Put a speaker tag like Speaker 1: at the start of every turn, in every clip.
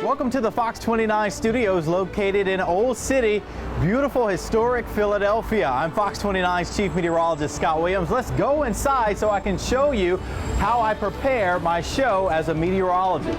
Speaker 1: Welcome to the Fox 29 studios located in Old City, beautiful historic Philadelphia. I'm Fox 29's Chief Meteorologist Scott Williams. Let's go inside so I can show you how I prepare my show as a meteorologist.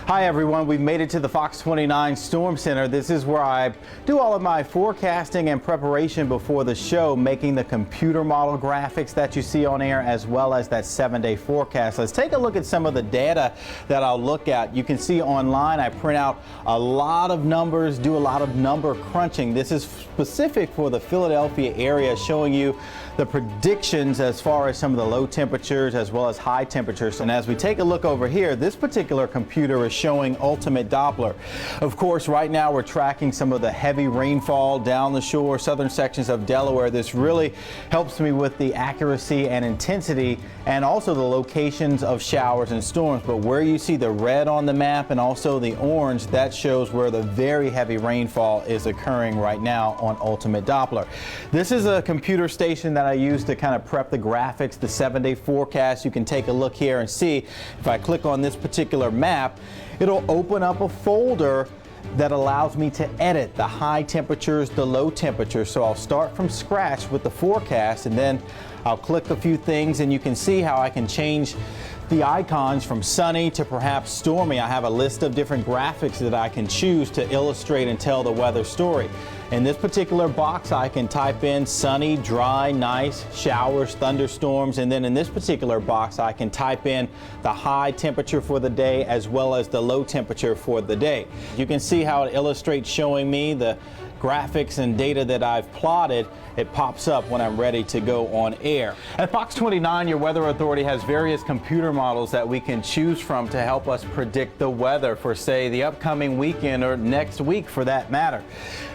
Speaker 1: Hi everyone, we've made it to the Fox 29 Storm Center. This is where I do all of my forecasting and preparation before the show, making the computer model graphics that you see on air as well as that 7-day forecast. Let's take a look at some of the data that I'll look at. You can see online I print out a lot of numbers, do a lot of number crunching. This is specific for the Philadelphia area, showing you the predictions as far as some of the low temperatures as well as high temperatures. And as we take a look over here, this particular computer is showing ultimate Doppler. Of course, right now we're tracking some of the heavy rainfall down the shore, southern sections of Delaware. This really helps me with the accuracy and intensity and also the locations of showers and storms. But where you see the red on the map and also the orange, that shows where the very heavy rainfall is occurring right now on ultimate Doppler. This is a computer station that I use to kind of prep the graphics, the 7-day forecast. You can take a look here and see if I click on this particular map, it'll open up a folder that allows me to edit the high temperatures, the low temperatures. So I'll start from scratch with the forecast and then I'll click a few things and you can see how I can change the icons from sunny to perhaps stormy. I have a list of different graphics that I can choose to illustrate and tell the weather story. In this particular box, I can type in sunny, dry, nice, showers, thunderstorms, and then in this particular box, I can type in the high temperature for the day as well as the low temperature for the day. You can see how it illustrates, showing me the graphics and data that I've plotted. It pops up when I'm ready to go on air. At Fox 29, your weather authority has various computer models that we can choose from to help us predict the weather for, say, the upcoming weekend or next week for that matter.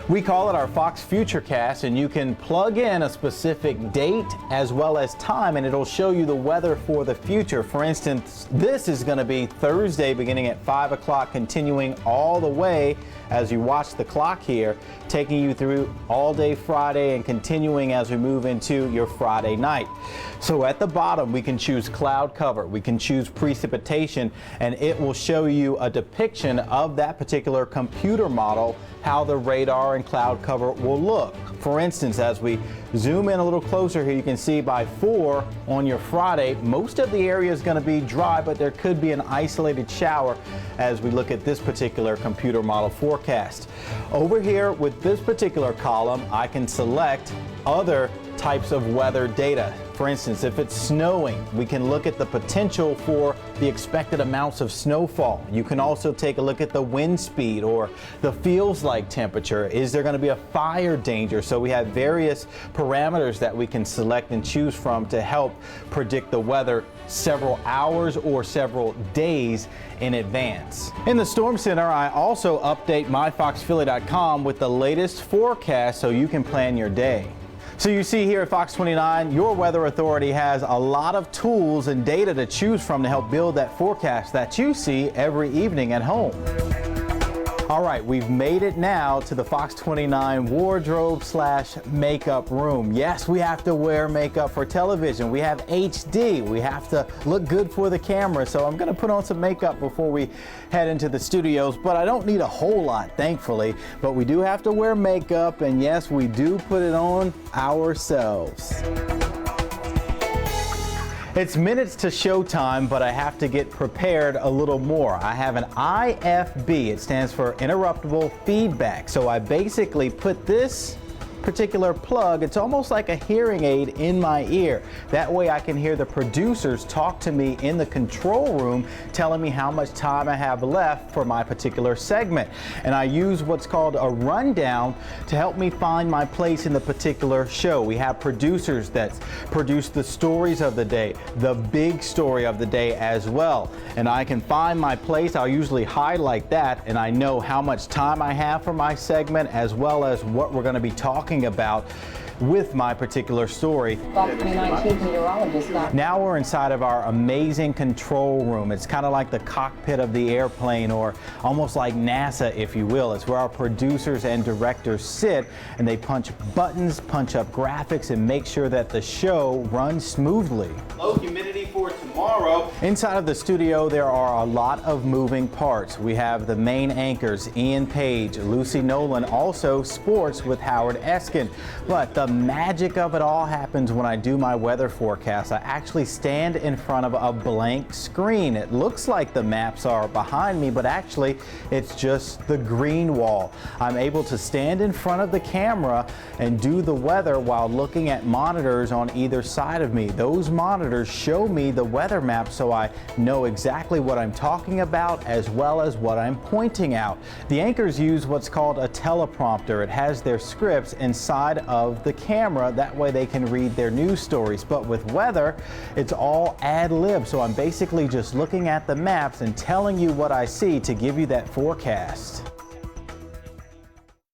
Speaker 1: We call it our Fox Futurecast, and you can plug in a specific date as well as time and it'll show you the weather for the future. For instance, this is going to be Thursday beginning at 5 o'clock, continuing all the way as you watch the clock here, taking you through all day Friday and continuing as we move into your Friday night. So at the bottom we can choose cloud cover, we can choose precipitation, and it will show you a depiction of that particular computer model, how the radar and cloud cover will look. For instance, as we zoom in a little closer here, you can see by 4 on your Friday, most of the area is going to be dry, but there could be an isolated shower as we look at this particular computer model forecast. Over here with this particular column, I can select other types of weather data. For instance, if it's snowing, we can look at the potential for the expected amounts of snowfall. You can also take a look at the wind speed or the feels like temperature. Is there going to be a fire danger? So we have various parameters that we can select and choose from to help predict the weather several hours or several days in advance. In the Storm Center, I also update myfoxphilly.com with the latest forecast so you can plan your day. So you see here at Fox 29, your weather authority has a lot of tools and data to choose from to help build that forecast that you see every evening at home. All right, we've made it now to the Fox 29 wardrobe/makeup room. Yes, we have to wear makeup for television. We have HD. We have to look good for the camera. So I'm going to put on some makeup before we head into the studios, but I don't need a whole lot, thankfully. But we do have to wear makeup, and yes, we do put it on ourselves. It's minutes to showtime, but I have to get prepared a little more. I have an IFB. It stands for interruptible feedback. So I basically put this particular plug, it's almost like a hearing aid in my ear. That way I can hear the producers talk to me in the control room, telling me how much time I have left for my particular segment. And I use what's called a rundown to help me find my place in the particular show. We have producers that produce the stories of the day, the big story of the day as well. And I can find my place. I'll usually highlight that, and I know how much time I have for my segment as well as what we're going to be talking about with my particular story.
Speaker 2: Fox 29 Chief Meteorologist Scott.
Speaker 1: Now we're inside of our amazing control room. It's kind of like the cockpit of the airplane, or almost like NASA, if you will. It's where our producers and directors sit, and they punch buttons, punch up graphics, and make sure that the show runs smoothly. Low humidity for tomorrow. Inside of the studio, there are a lot of moving parts. We have the main anchors, Ian Page, Lucy Nolan, also sports with Howard Eskin. But the magic of it all happens when I do my weather forecast. I actually stand in front of a blank screen. It looks like the maps are behind me, but actually it's just the green wall. I'm able to stand in front of the camera and do the weather while looking at monitors on either side of me. Those monitors show me the weather map, so I know exactly what I'm talking about as well as what I'm pointing out. The anchors use what's called a teleprompter. It has their scripts inside of the camera. That way they can read their news stories. But with weather, it's all ad lib. So I'm basically just looking at the maps and telling you what I see to give you that forecast.